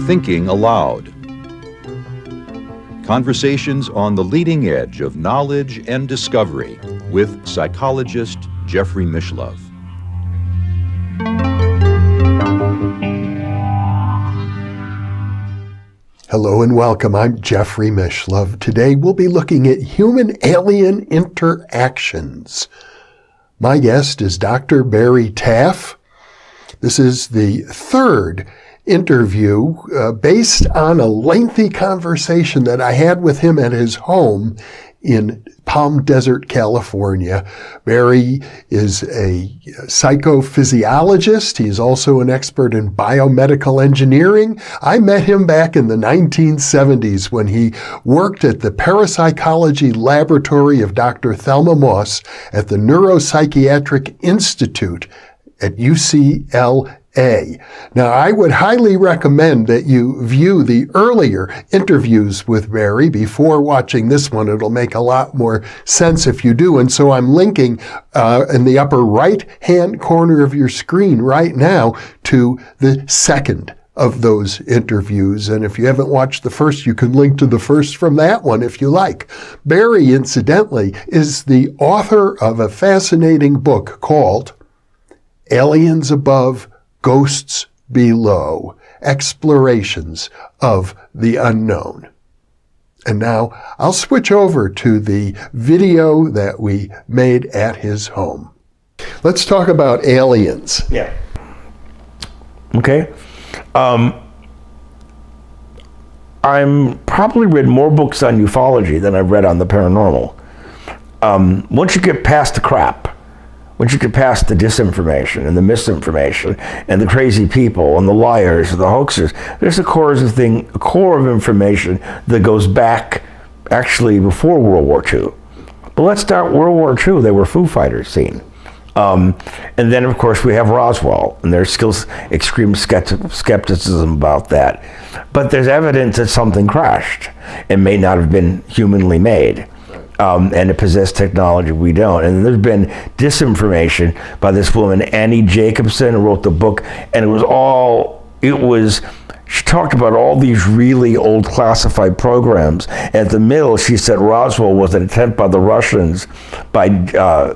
Thinking Aloud. Conversations on the leading edge of knowledge and discovery with psychologist Jeffrey Mishlove. Hello and welcome. I'm Jeffrey Mishlove. Today we'll be looking at human-alien interactions. My guest is Dr. Barry Taff. This is the third interview based on a lengthy conversation that I had with him at his home in Palm Desert, California. Barry is a psychophysiologist. He's also an expert in biomedical engineering. I met him back in the 1970s when he worked at the parapsychology laboratory of Dr. Thelma Moss at the Neuropsychiatric Institute at UCLA. Now, I would highly recommend that you view the earlier interviews with Barry before watching this one. It'll make a lot more sense if you do. And so I'm linking in the upper right-hand corner of your screen right now to the second of those interviews. And if you haven't watched the first, you can link to the first from that one if you like. Barry, incidentally, is the author of a fascinating book called Aliens Above, Ghosts Below, Explorations of the Unknown. And now I'll switch over to the video that we made at his home. Let's talk about aliens. Yeah. Okay. I'm probably read more books on ufology than I've read on the paranormal. Once you get past the crap, once you get past the disinformation and the misinformation and the crazy people and the liars and the hoaxers, there's a core of information that goes back actually before World War II. But let's start World War II. There were Foo Fighters seen. And then, of course, we have Roswell, and there's still extreme skepticism about that. But there's evidence that something crashed. It may not have been humanly made. And it possessed technology we don't. And there's been disinformation by this woman, Annie Jacobson, who wrote the book, and she talked about all these really old classified programs. At the middle, she said Roswell was an attempt by the Russians by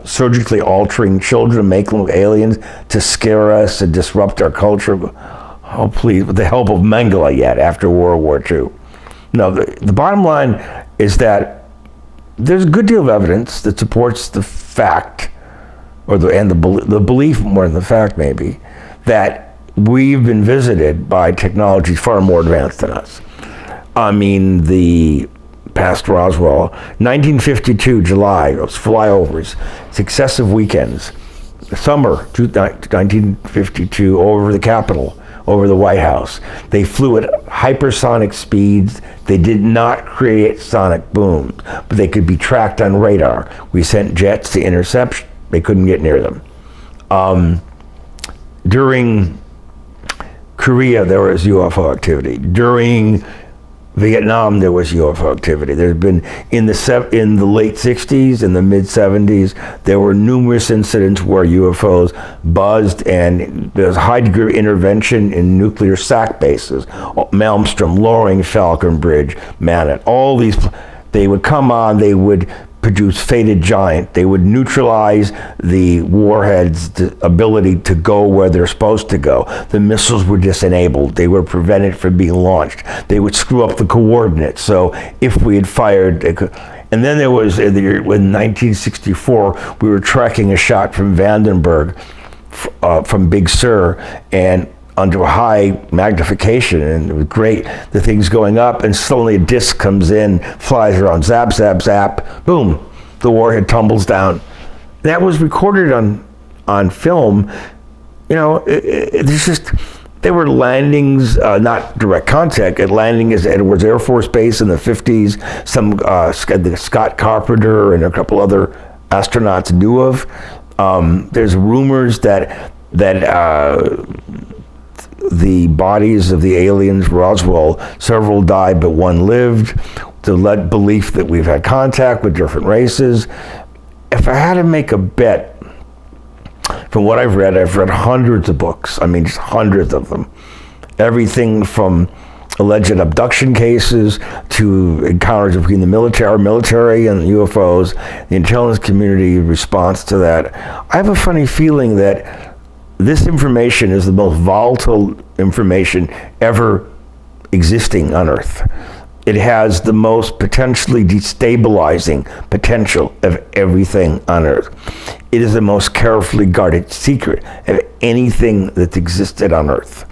surgically altering children, making them aliens to scare us and disrupt our culture. Oh, please, with the help of Mengele yet after World War II. No, the bottom line is that there's a good deal of evidence that supports the fact, or the belief more than the fact maybe, that we've been visited by technology far more advanced than us. I mean, the past Roswell, 1952 July, those flyovers, successive weekends, summer 1952 over the Capitol, over the White House. They flew at hypersonic speeds. They did not create sonic booms, but they could be tracked on radar. We sent jets to intercept. They couldn't get near them. During Korea, there was UFO activity. During Vietnam, there was UFO activity. There's been, in the late 60s and the mid 70s, there were numerous incidents where UFOs buzzed, and there's a high degree of intervention in nuclear SAC bases. Malmstrom, Loring, Falcon Bridge, Manet, all these, they would come on, they would produce fated giant. They would neutralize the warhead's ability to go where they're supposed to go. The missiles were disenabled. They were prevented from being launched. They would screw up the coordinates. So if we had fired, they could. And then there was, in 1964, we were tracking a shot from Vandenberg, from Big Sur, and under high magnification, and it was great. The thing's going up, and suddenly a disc comes in, flies around, zap, zap, zap, boom, the warhead tumbles down. That was recorded on film. You know, it's just, there were landings, not direct contact, landing at Edwards Air Force Base in the 50s, some Scott Carpenter and a couple other astronauts knew of. There's rumors that the bodies of the aliens, Roswell, several died, but one lived. The belief that we've had contact with different races. If I had to make a bet, From what I've read hundreds of books. I mean, just hundreds of them. Everything from alleged abduction cases to encounters between the military and UFOs, the intelligence community response to that. I have a funny feeling that this information is the most volatile information ever existing on Earth. It has the most potentially destabilizing potential of everything on Earth. It is the most carefully guarded secret of anything that's existed on Earth.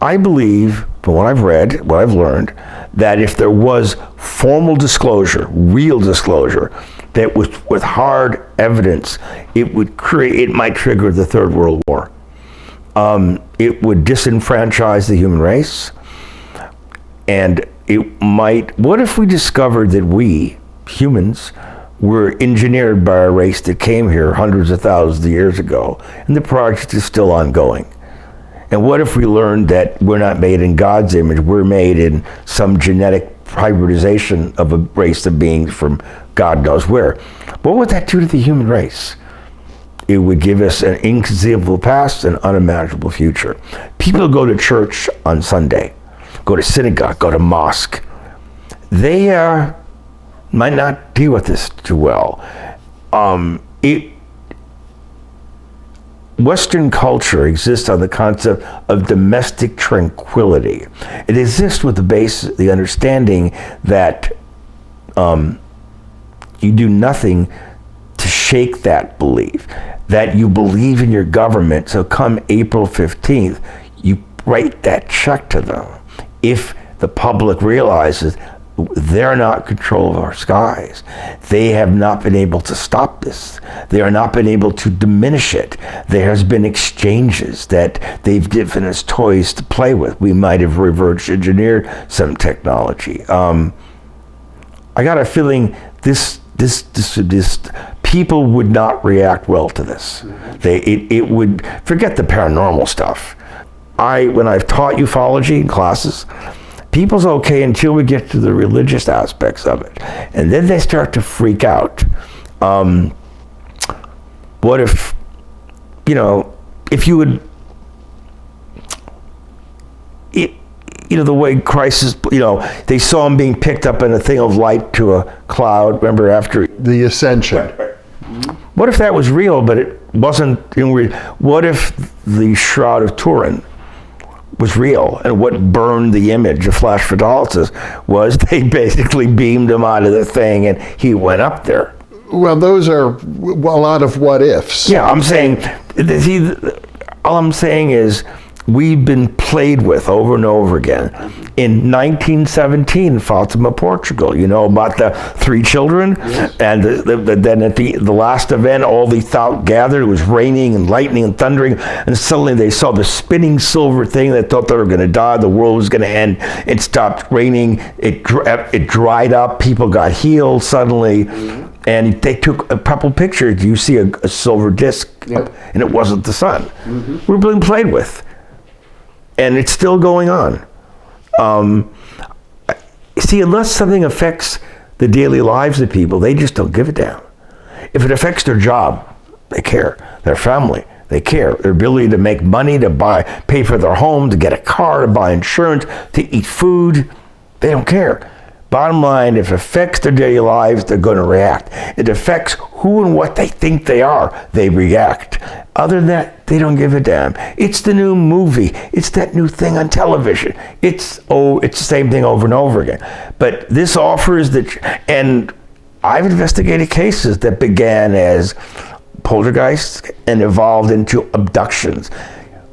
I believe, from what I've read, what I've learned, that if there was formal disclosure, real disclosure, that with hard evidence, it might trigger the Third World War. It would disenfranchise the human race, and what if we discovered that we, humans, were engineered by a race that came here hundreds of thousands of years ago, and the project is still ongoing? And what if we learned that we're not made in God's image, we're made in some genetic hybridization of a race of beings from God knows where? What would that do to the human race? It would give us an inconceivable past and unimaginable future. People who go to church on Sunday, go to synagogue, go to mosque, they might not deal with this too well. Western culture exists on the concept of domestic tranquility. It exists with the understanding that you do nothing to shake that belief, that you believe in your government, so come April 15th, you write that check to them. If the public realizes they're not in control of our skies, they have not been able to stop this. They are not been able to diminish it. There has been exchanges that they've given us toys to play with. We might have reverse engineered some technology. I got a feeling this people would not react well to this. It would, forget the paranormal stuff. When I've taught ufology in classes, people's okay until we get to the religious aspects of it. And then they start to freak out. What if, if you would, the way Christ is, they saw him being picked up in a thing of light to a cloud, remember, after the ascension. Right. What if that was real, but it wasn't? What if the Shroud of Turin was real, and what burned the image of flash photolysis was they basically beamed him out of the thing and he went up there? Well, those are a lot of what ifs. Yeah, I'm saying, all I'm saying is we've been played with over and over again. In 1917, Fatima, Portugal, about the 3 children? Yes. And then at the last event, all the thought gathered. It was raining and lightning and thundering, and suddenly they saw the spinning silver thing. They thought they were going to die. The world was going to end. It stopped raining. It dried up. People got healed suddenly. Mm-hmm. And they took a couple pictures. You see a silver disc, yep, and it wasn't the sun. Mm-hmm. We're being played with. And it's still going on. See, unless something affects the daily lives of people, they just don't give a damn. If it affects their job, they care. Their family, they care. Their ability to make money, to pay for their home, to get a car, to buy insurance, to eat food, they don't care. Bottom line, if it affects their daily lives, they're going to react. It affects who and what they think they are, they react. Other than that, they don't give a damn. It's the new movie. It's that new thing on television. It's the same thing over and over again. But this offers and I've investigated cases that began as poltergeists and evolved into abductions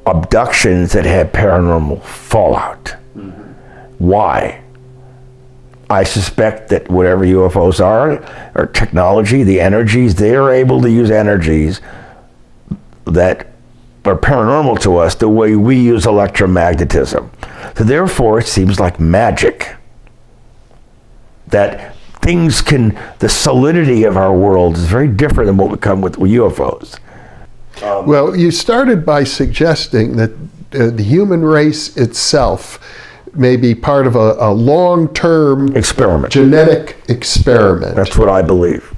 that had paranormal fallout. Mm-hmm. Why? I suspect that whatever UFOs are, or technology, the energies, they are able to use energies that are paranormal to us the way we use electromagnetism. So therefore, it seems like magic. That the solidity of our world is very different than what would come with UFOs. Well, you started by suggesting that the human race itself may be part of a long-term experiment, genetic experiment. That's what I believe.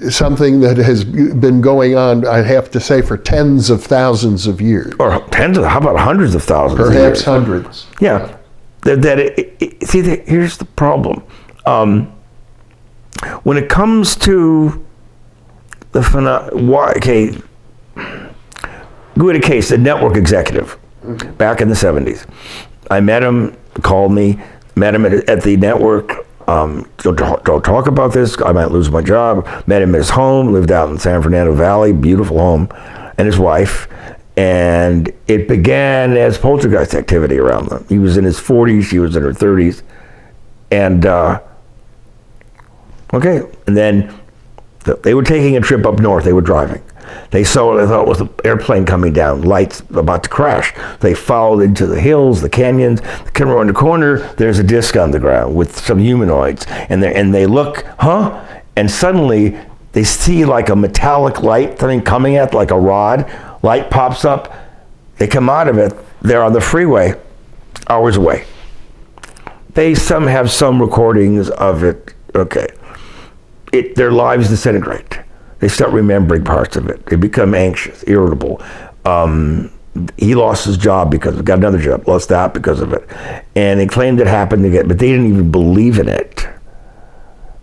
something that has been going on, I have to say, for tens of thousands of years. Or how about hundreds of thousands of Perhaps years? hundreds. Yeah. Here's the problem. When it comes to the good case, a network executive back in the 70s. I met him, called me, met him at the network. Don't talk about this, I might lose my job. Met him at his home, lived out in San Fernando Valley, beautiful home, and his wife. And it began as poltergeist activity around them. He was in his 40s, she was in her 30s. And, and then they were taking a trip up north, they were driving. They saw what they thought was an airplane coming down, lights about to crash. They followed into the hills, the canyons. They come around the corner, there's a disc on the ground with some humanoids. And they look, and suddenly they see like a metallic light thing coming at, like a rod. Light pops up, they come out of it, they're on the freeway, hours away. They have some recordings of it, their lives disintegrate. They start remembering parts of it. They become anxious, irritable. He lost his job got another job, lost that because of it. And they claimed it happened again, but they didn't even believe in it.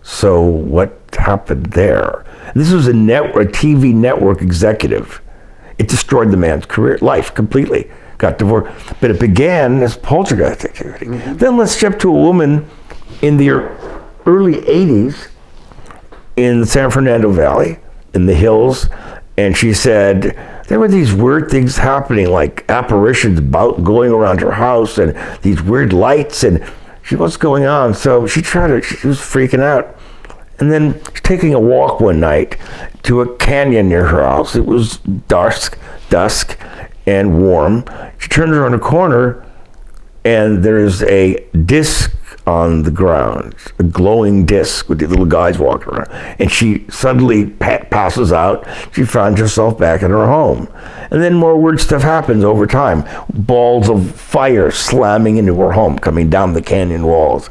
So what happened there? This was a TV network executive. It destroyed the man's life completely. Got divorced. But it began as poltergeist activity. Mm-hmm. Then let's jump to a woman in the early 80s in the San Fernando Valley, in the hills, and she said there were these weird things happening, like apparitions going around her house and these weird lights, and what's going on? So she was freaking out. And then she's taking a walk one night to a canyon near her house. It was dusk and warm. She turns around a corner and there's a disc on the ground, a glowing disc with the little guys walking around. And she suddenly passes out. She finds herself back in her home. And then more weird stuff happens over time. Balls of fire slamming into her home, coming down the canyon walls.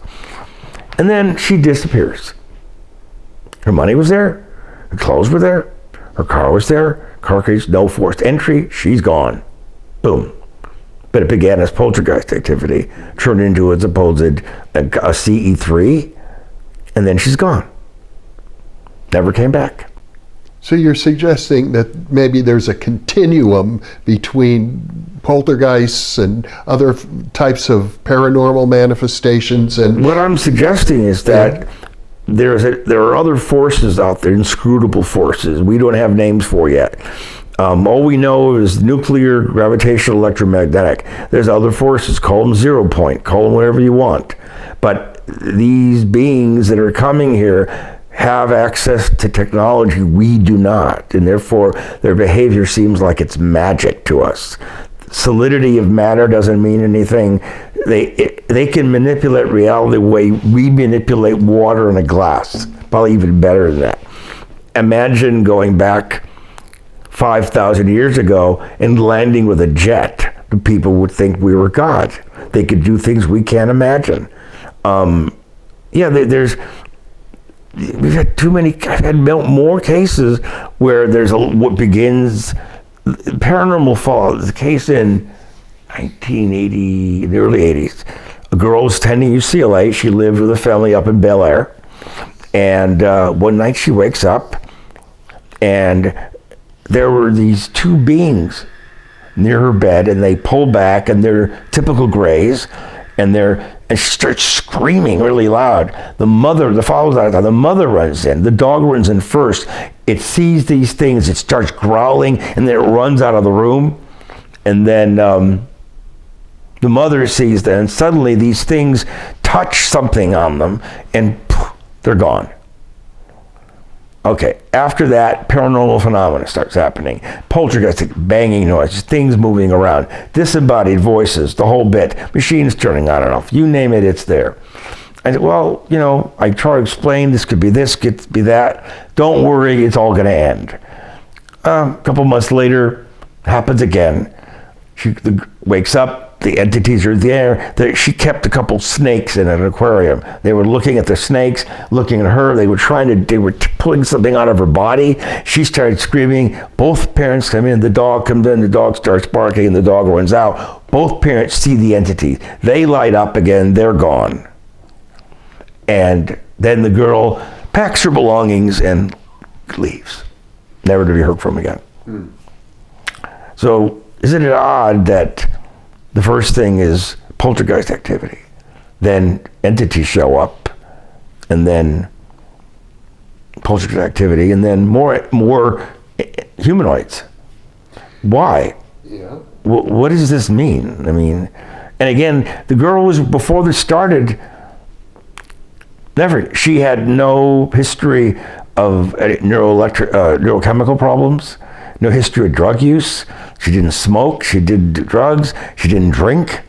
And then she disappears. Her money was there, her clothes were there, her car was there, car keys, no forced entry, she's gone. Boom. But it began as poltergeist activity, turned into a supposed a CE3, and then she's gone. Never came back. So you're suggesting that maybe there's a continuum between poltergeists and other types of paranormal manifestations, and what I'm suggesting is that there are other forces out there, inscrutable forces we don't have names for yet. All we know is nuclear, gravitational, electromagnetic. There's other forces, call them 0 point, call them whatever you want. But these beings that are coming here have access to technology we do not, and therefore their behavior seems like it's magic to us. Solidity of matter doesn't mean anything. They can manipulate reality the way we manipulate water in a glass, probably even better than that. Imagine going back 5,000 years ago and landing with a jet. The people would think we were God. They could do things we can't imagine. We've had too many. I've had more cases where there's what begins paranormal fall. There's a case in 1980, in the early 80s. A girl was attending UCLA. She lived with a family up in Bel Air, and one night she wakes up, and there were these two beings near her bed, and they pull back, and they're typical grays, and she starts screaming really loud. The father's out, the mother runs in, the dog runs in first. It sees these things, it starts growling, and then it runs out of the room. And then the mother sees them, and suddenly these things touch something on them, and poof, they're gone. Okay, after that, paranormal phenomena starts happening. Poltergeist, banging noise, things moving around, disembodied voices, the whole bit, machines turning on and off, you name it, it's there. I said, well, I try to explain, this could be this, could be that. Don't worry, it's all gonna end. A couple months later, happens again. She wakes up, the entities are there. She kept a couple snakes in an aquarium. They were looking at the snakes, looking at her. They were pulling something out of her body. She started screaming. Both parents come in. The dog comes in. The dog starts barking, and the dog runs out. Both parents see the entity. They light up again. They're gone. And then the girl packs her belongings and leaves, never to be heard from again. So isn't it odd that the first thing is poltergeist activity, then entities show up, and then poltergeist activity, and then more humanoids? Why? Yeah. What does this mean? I mean, and again, the girl was, before this started, she had no history of neurochemical problems, no history of drug use. She didn't smoke, she did drugs, she didn't drink.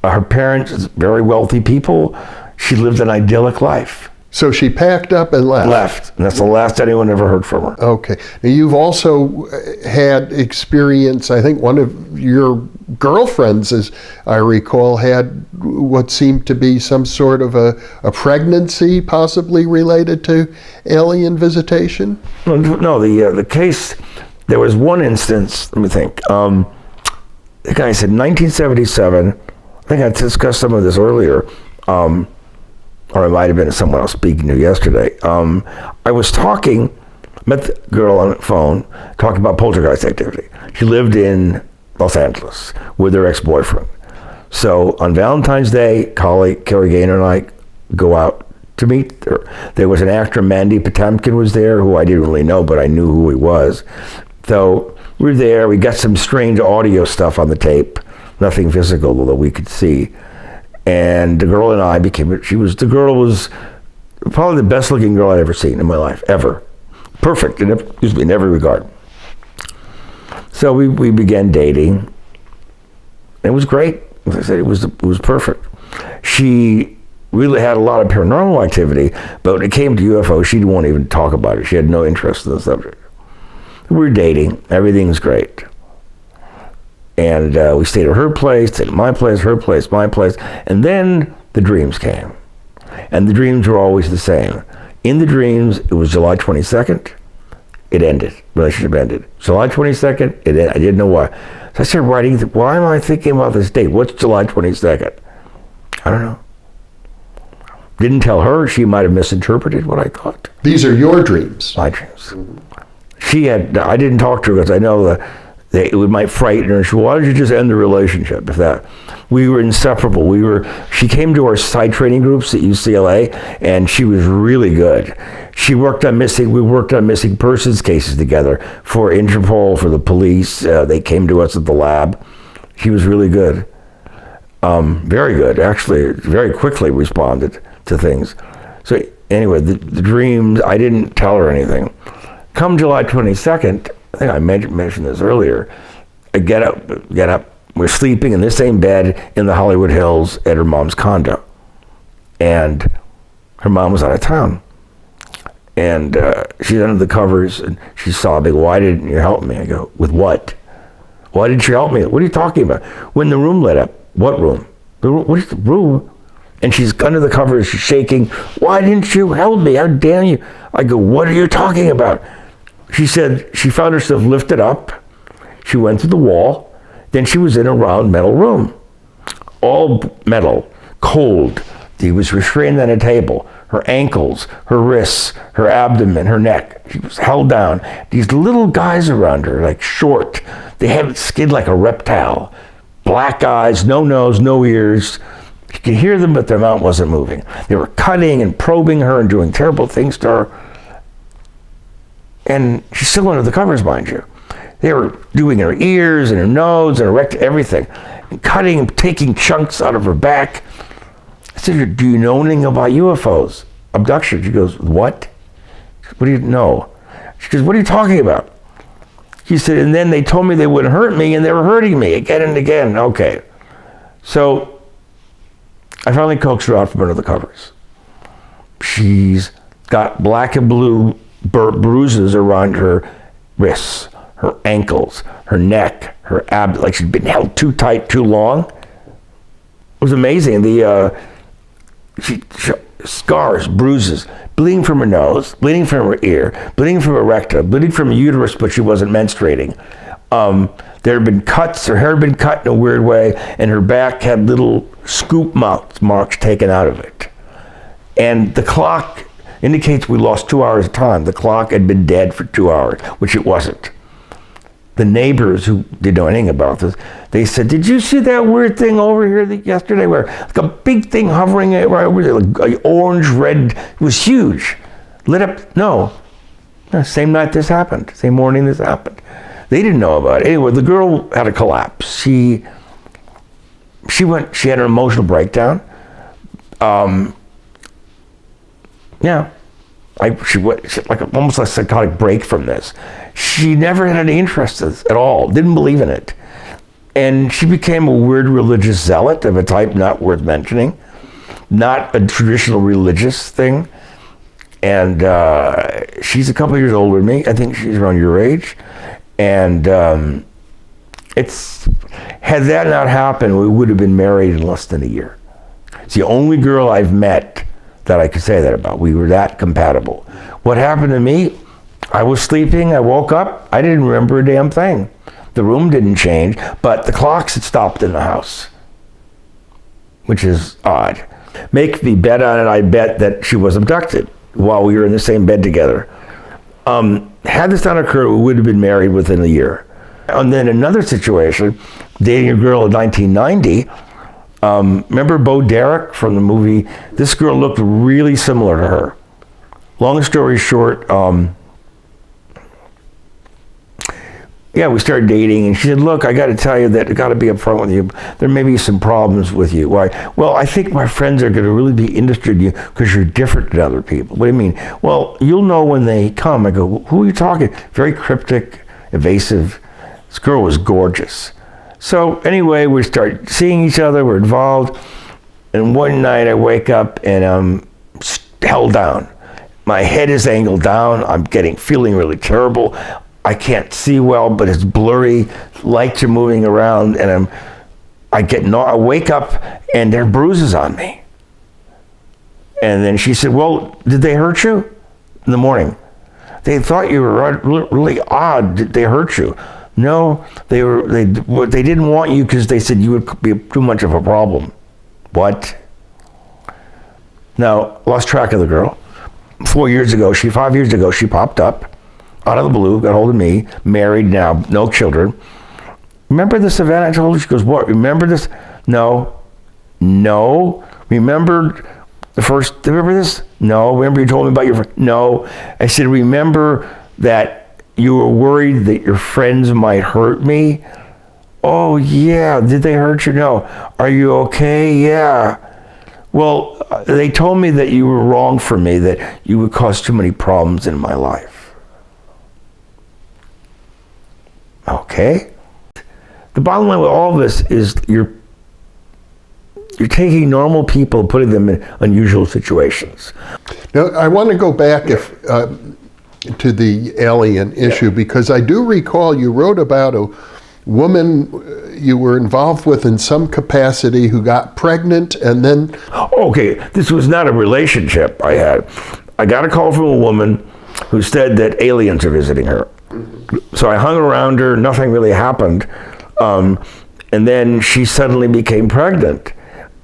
Her parents, very wealthy people. She lived an idyllic life. So she packed up and left. And that's the last anyone ever heard from her. Okay. Now you've also had experience, I think one of your girlfriends, as I recall, had what seemed to be some sort of a pregnancy possibly related to alien visitation? No, the case, there was one instance, let me think. The guy said 1977, I think I discussed some of this earlier, or it might have been someone else speaking to yesterday. I was met the girl on the phone, talking about poltergeist activity. She lived in Los Angeles with her ex-boyfriend. So on Valentine's Day, colleague Carrie Gaynor and I go out to meet her. There was an actor, Mandy Patinkin was there, who I didn't really know, but I knew who he was. So we were there, we got some strange audio stuff on the tape, nothing physical, although we could see. And the girl and I the girl was probably the best looking girl I'd ever seen in my life, ever. Perfect, in every regard. So we began dating. It was great. As I said, it was perfect. She really had a lot of paranormal activity, but when it came to UFO, she didn't want to even talk about it. She had no interest in the subject. We were dating, everything's great. And we stayed at her place, stayed at my place, her place, my place. And then the dreams came. And the dreams were always the same. In the dreams, it was July 22nd. It ended. Relationship ended. July 22nd, it ended. I didn't know why. So I started writing, why am I thinking about this date? What's July 22nd? I don't know. Didn't tell her. She might have misinterpreted what I thought. These are your dreams. My dreams. I didn't talk to her because I know that it might frighten her. She said, why don't you just end the relationship? We were inseparable. She came to our side training groups at UCLA, and she was really good. We worked on missing persons cases together for Interpol, for the police. They came to us at the lab. She was really good. Very good, actually, very quickly responded to things. So anyway, the dreams, I didn't tell her anything. Come July 22nd, I think I mentioned this earlier, I get up, we're sleeping in the same bed in the Hollywood Hills at her mom's condo. And her mom was out of town. And she's under the covers and she's sobbing, why didn't you help me? I go, with what? Why didn't you help me? What are you talking about? When the room lit up. What room? What is the room? And she's under the covers, she's shaking. Why didn't you help me? How dare you? I go, what are you talking about? She said she found herself lifted up. She went through the wall. Then she was in a round metal room. All metal, cold. He was restrained on a table. Her ankles, her wrists, her abdomen, her neck. She was held down. These little guys around her, like short. They had skin like a reptile. Black eyes, no nose, no ears. You could hear them, but their mouth wasn't moving. They were cutting and probing her and doing terrible things to her. And she's still under the covers, mind you. They were doing her ears and her nose and her rectum, everything. And cutting and taking chunks out of her back. I said, do you know anything about UFOs? Abduction? She goes, what? What do you know? She goes, what are you talking about? He said, and then they told me they wouldn't hurt me, and they were hurting me again and again. Okay. So I finally coaxed her out from under the covers. She's got black and blue bruises around her wrists, her ankles, her neck, her like she'd been held too tight too long. It was amazing. She scars, bruises, bleeding from her nose, bleeding from her ear, bleeding from her rectum, bleeding from her uterus, but she wasn't menstruating. There had been cuts, her hair had been cut in a weird way, and her back had little scoop marks taken out of it. And the clock indicates we lost 2 hours of time. The clock had been dead for 2 hours, which it wasn't. The neighbors who didn't know anything about this, they said, did you see that weird thing over here yesterday where like a big thing hovering right over there, like orange, red, it was huge. Lit up, no. Same night this happened, same morning this happened. They didn't know about it. Anyway, the girl had a collapse. She had an emotional breakdown. She went like almost a psychotic break from this. She never had any interest at all, didn't believe in it. And she became a weird religious zealot of a type not worth mentioning, not a traditional religious thing. And she's a couple of years older than me. I think she's around your age. And had that not happened, we would have been married in less than a year. It's the only girl I've met that I could say that about. We were that compatible. What happened to me, I was sleeping, I woke up, I didn't remember a damn thing. The room didn't change, but the clocks had stopped in the house, which is odd. Make me bet on it, I bet that she was abducted while we were in the same bed together. Had this not occurred, we would have been married within a year. And then another situation, dating a girl in 1990, remember Bo Derek from the movie? This girl looked really similar to her. Long story short, we started dating, and she said, look, I got to tell you that I got to be upfront with you. There may be some problems with you. Why? Well, I think my friends are going to really be interested in you because you're different than other people. What do you mean? Well, you'll know when they come. I go, who are you talking? Very cryptic, evasive. This girl was gorgeous. So anyway, we start seeing each other, we're involved, and one night I wake up and I'm held down. My head is angled down, I'm feeling really terrible. I can't see well, but it's blurry, lights are moving around, and I wake up and there are bruises on me. And then she said, well, did they hurt you? In the morning. They thought you were really odd, did they hurt you? No, they didn't want you because they said you would be too much of a problem. What? Now, lost track of the girl. 5 years ago, she popped up out of the blue, got hold of me, married now, no children. Remember this event I told you? She goes, what? Remember this? No. Remember this? No. Remember you told me about your friend? No. I said, remember that you were worried that your friends might hurt me? Oh, yeah. Did they hurt you? No. Are you okay? Yeah. Well, they told me that you were wrong for me, that you would cause too many problems in my life. Okay. The bottom line with all this is you're taking normal people and putting them in unusual situations. Now, I want to go back to the alien issue, because I do recall you wrote about a woman you were involved with in some capacity who got pregnant and then... Okay, this was not a relationship I had. I got a call from a woman who said that aliens are visiting her. So I hung around her, nothing really happened. And then she suddenly became pregnant.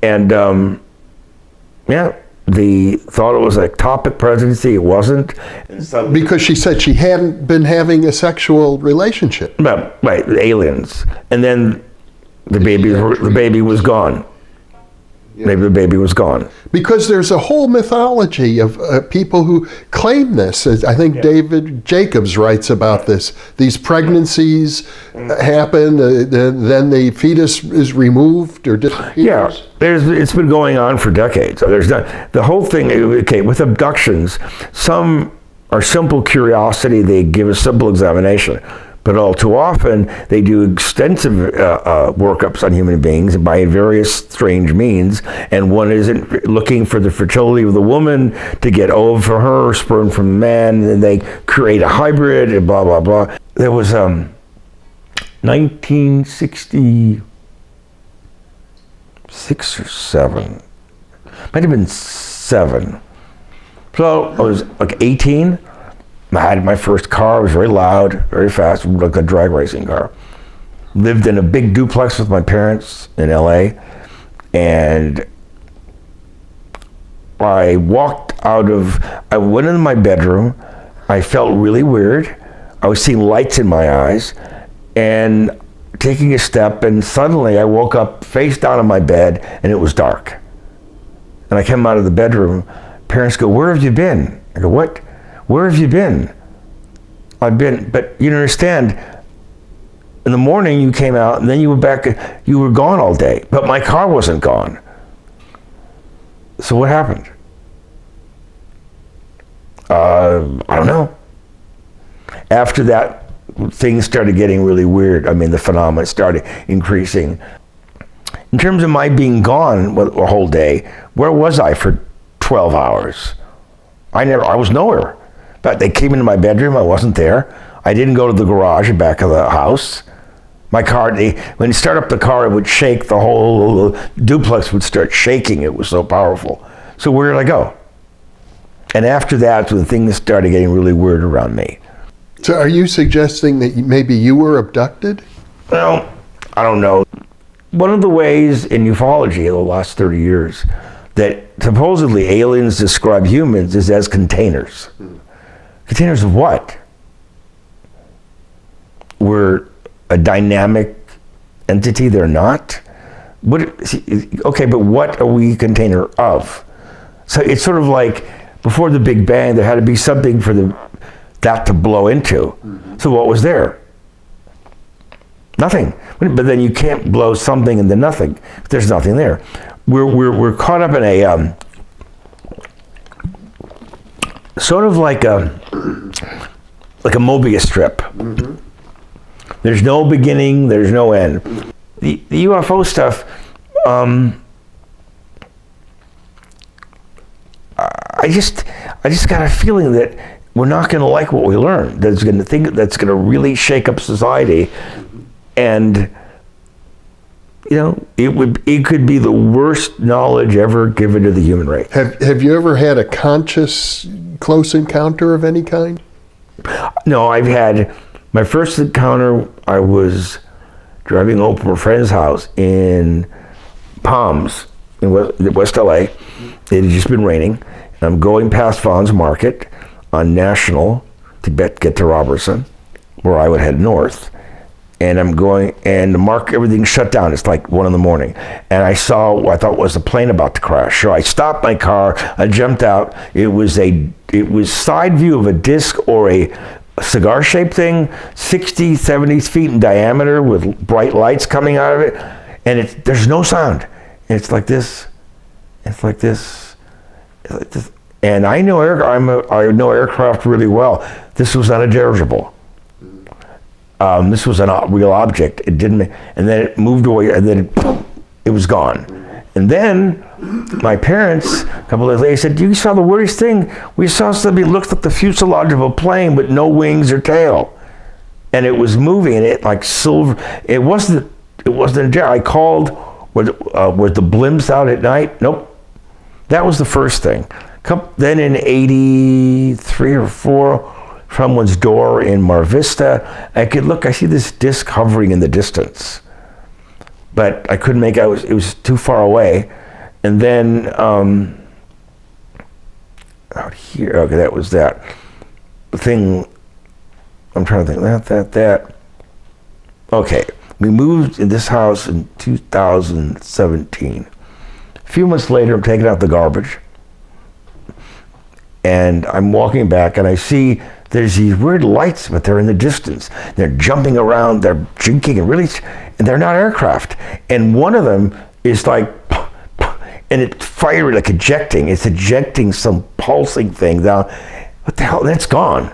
And they thought it was a ectopic pregnancy, it wasn't. Because she said she hadn't been having a sexual relationship. Right, aliens. And then the baby was gone. Yeah. Maybe the baby was gone. Because there's a whole mythology of people who claim this. I think David Jacobs writes about this. These pregnancies happen, then the fetus is removed or disappears. Yeah, it's been going on for decades. The whole thing, okay, with abductions, some are simple curiosity, they give a simple examination. But all too often, they do extensive workups on human beings by various strange means, and one isn't looking for the fertility of the woman to get ova for her, sperm from the man, and then they create a hybrid, and blah, blah, blah. There was 1966 or 7. Might have been 7. So I was like 18. I had my first car. It was very loud, very fast, like a drag racing car. Lived in a big duplex with my parents in LA. And I went into my bedroom. I felt really weird. I was seeing lights in my eyes and taking a step, and suddenly I woke up face down in my bed and it was dark. And I came out of the bedroom. Parents go, "Where have you been?" I go, "What? Where have you been?" I've been, but you don't understand. In the morning you came out and then you were gone all day, but my car wasn't gone. So what happened? I don't know. After that, things started getting really weird. I mean, the phenomena started increasing. In terms of my being gone a whole day, where was I for 12 hours? I was nowhere. But they came into my bedroom, I wasn't there. I didn't go to the garage back of the house. My car, when you start up the car, it would shake, the whole duplex would start shaking. It was so powerful. So where did I go? And after that, when things started getting really weird around me. So are you suggesting that maybe you were abducted? Well, I don't know. One of the ways in ufology in the last 30 years that supposedly aliens describe humans is as containers. Containers of what? We're a dynamic entity, they're not? Okay, but what are we a container of? So it's sort of like, before the Big Bang, there had to be something for that to blow into. Mm-hmm. So what was there? Nothing. But then you can't blow something into nothing. There's nothing there. We're caught up in a sort of like a Mobius strip. Mm-hmm. There's no beginning, there's no end. The UFO stuff, I just got a feeling that we're not going to like what we learn. That's going to really shake up society, and it could be the worst knowledge ever given to the human race. Have you ever had a conscious close encounter of any kind? No, I've had my first encounter. I was driving over to a friend's house in Palms in West LA. It had just been raining. I'm going past Vaughn's Market on National to get to Robertson, where I would head north. And I'm going, and the market, everything's shut down. It's like 1 a.m. And I saw what I thought was a plane about to crash. So I stopped my car, I jumped out. It was side view of a disc or a cigar-shaped thing, 60, 70 feet in diameter with bright lights coming out of it. And there's no sound. And it's like this. It's like this. It's like this. And I know aircraft really well. This was not a dirigible. This was a real object. It didn't, and then it moved away, and then it was gone. And then my parents, a couple of days later, said, "You saw the weirdest thing. We saw something that looked like the fuselage of a plane, but no wings or tail, and it was moving, and it like silver. It wasn't a jet. I called. Were the blimps out at night? Nope. That was the first thing. Then in '83 or '4. Someone's door in Mar Vista. I see this disc hovering in the distance, but I couldn't make out, it was too far away. And then out here, okay, that was that. The thing, I'm trying to think, that. Okay, we moved in this house in 2017. A few months later, I'm taking out the garbage, and I'm walking back, and I see there's these weird lights, but they're in the distance. They're jumping around, they're jinking, and they're not aircraft. And one of them is like, and it's firing, like ejecting. It's ejecting some pulsing thing down. What the hell? That's gone.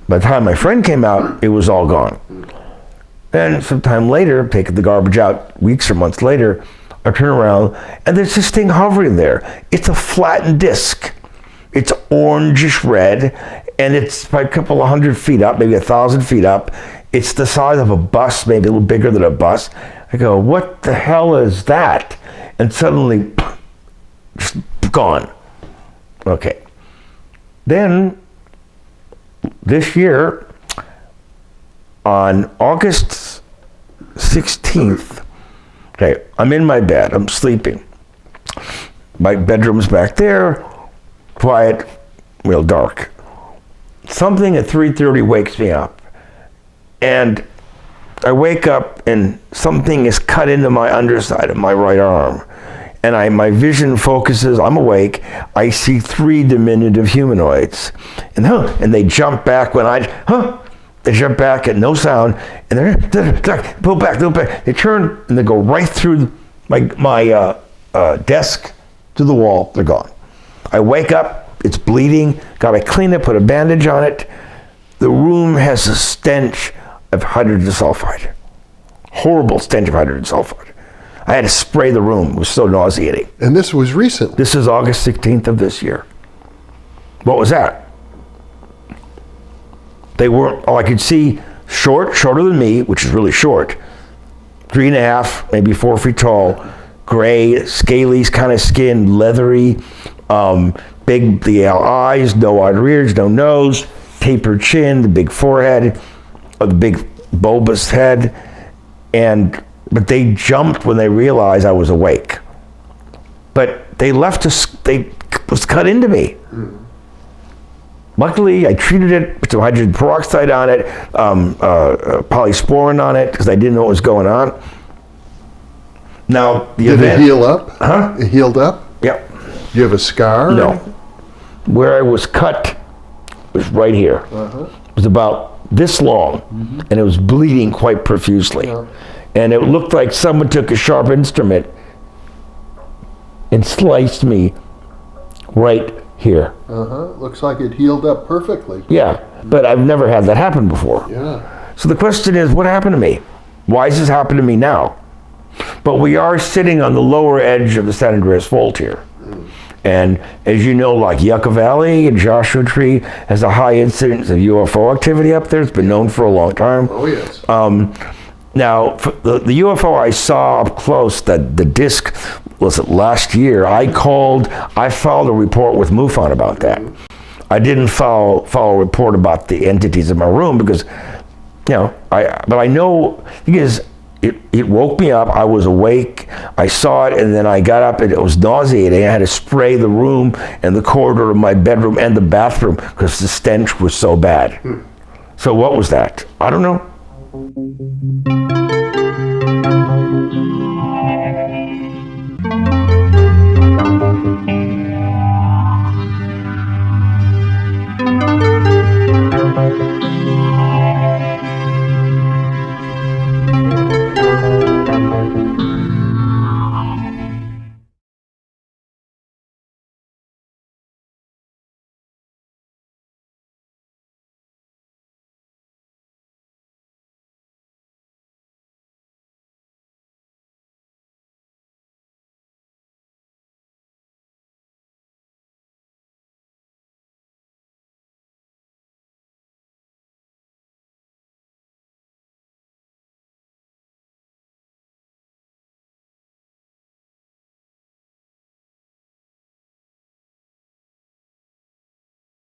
By the time my friend came out, it was all gone. And sometime later, taking the garbage out, weeks or months later, I turn around, and there's this thing hovering there. It's a flattened disc. It's orangish red, and it's a couple of 100 feet up, maybe 1,000 feet up. It's the size of a bus, maybe a little bigger than a bus. I go, what the hell is that? And suddenly, just gone. Okay. Then, this year, on August 16th, okay, I'm in my bed, I'm sleeping. My bedroom's back there, quiet, real dark. Something at 3:30 wakes me up. And I wake up and something is cut into my underside of my right arm. And my vision focuses, I'm awake, I see 3 diminutive humanoids. And they jump back when they jump back at no sound, and they're pull back. They turn and they go right through my desk to the wall, they're gone. I wake up, it's bleeding, gotta clean it, put a bandage on it. The room has a stench of hydrogen sulfide. Horrible stench of hydrogen sulfide. I had to spray the room, it was so nauseating. And this was recent. This is August 16th of this year. What was that? They weren't, I could see shorter than me, which is really short, 3.5, maybe 4 feet tall, gray, scaly kind of skin, leathery, big the eyes, no wide ears, no nose, tapered chin, the big forehead, the big bulbous head, but they jumped when they realized I was awake. But they was cut into me. Luckily, I treated it, put some hydrogen peroxide on it, polysporin on it, because I didn't know what was going on. Now, Did it heal up? Huh? It healed up? Yep. Do you have a scar? No. Where I was cut was right here. It was about this long, and it was bleeding quite profusely. Yeah. And it looked like someone took a sharp instrument and sliced me right here. Looks like it healed up perfectly. Yeah, but I've never had that happen before. Yeah. So the question is, what happened to me? Why is this happening to me now? But we are sitting on the lower edge of the San Andreas Fault here. And as you know, like Yucca Valley and Joshua Tree has a high incidence of UFO activity up there. It's been known for a long time. Oh, yes. Now, the UFO I saw up close, the disc, was it last year? I filed a report with MUFON about that. I didn't file a report about the entities in my room because, but I know, because it woke me up, I was awake, I saw it, and then I got up and it was nauseating. I had to spray the room and the corridor of my bedroom and the bathroom because the stench was so bad. So what was that? I don't know.